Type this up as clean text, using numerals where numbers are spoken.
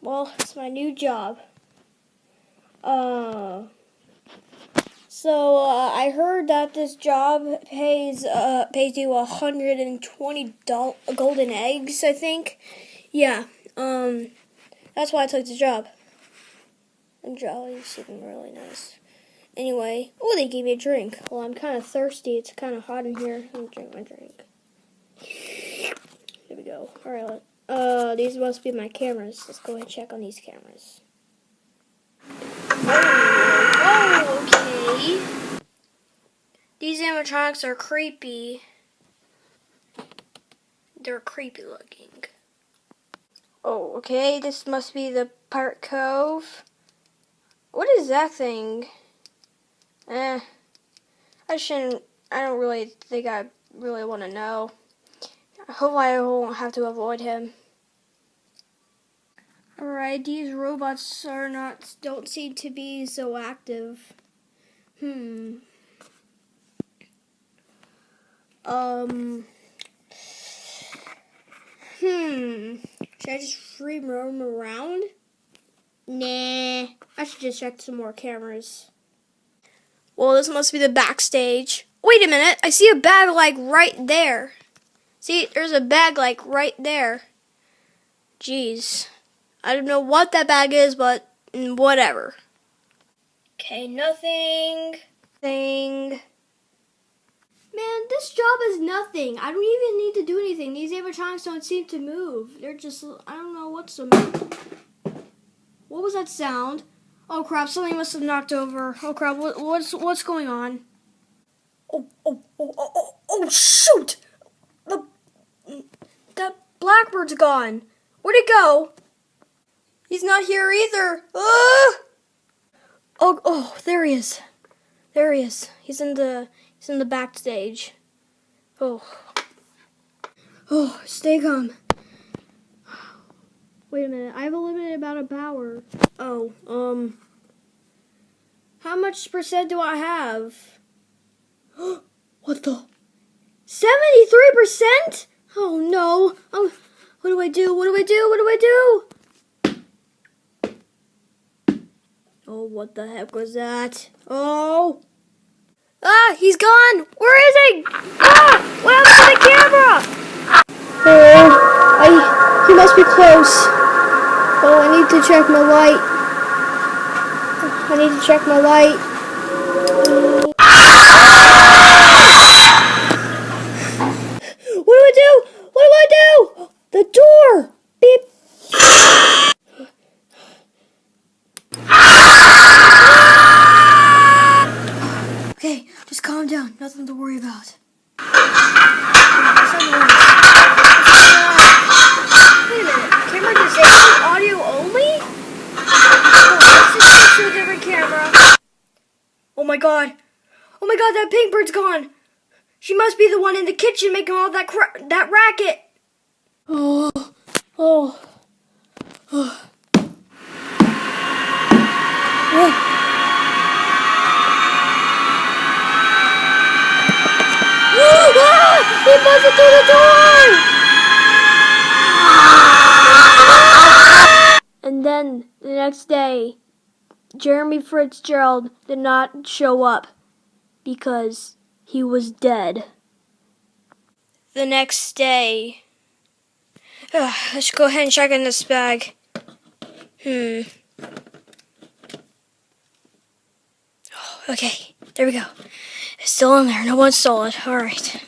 Well, it's my new job. So I heard that this job pays you 120 golden eggs, I think. Yeah. That's why I took the job. And Jolly's sitting really nice. Anyway, oh, they gave me a drink. Well, I'm kind of thirsty. It's kind of hot in here. Let me drink my drink. Here we go. All right. These must be my cameras. Let's go ahead and check on these cameras. Oh, okay. These animatronics are creepy. They're creepy looking. Oh, okay. This must be the Pirate Cove. What is that thing? I don't really think I really want to know. I hope I won't have to avoid him. Alright, these robots don't seem to be so active. Should I just free roam around? Nah, I should just check some more cameras. Well, this must be the backstage. Wait a minute, I see a bag like right there. See, there's a bag like right there. Jeez. I don't know what that bag is, but whatever. Okay, nothing. Man, this job is nothing. I don't even need to do anything. These animatronics don't seem to move. They're just, I don't know what's the matter. What was that sound? Oh crap, something must have knocked over. Oh crap, what's going on? Oh shoot! That blackbird's gone. Where'd it go? He's not here either. Oh, there he is. There he is. He's in the backstage. Oh, stay calm. Wait a minute. I have a limited amount of power. Oh, how much percent do I have? What the? 73%? Oh no. What do I do? Oh, what the heck was that? Oh. Ah, he's gone. Where is he? Ah, what happened to the camera? Oh, he must be close. Oh, I need to check my light. What do I do? The door. Beep. Okay, just calm down. Nothing to worry about. Wait a minute. Camera disabled? Audio only? Let's just switch to a different camera. Oh my god, that pink bird's gone. She must be the one in the kitchen making all that racket. Oh. He busted through the door! And then, the next day, Jeremy Fitzgerald did not show up because he was dead. The next day, let's go ahead and check in this bag. Okay, there we go. It's still in there. No one stole it. All right.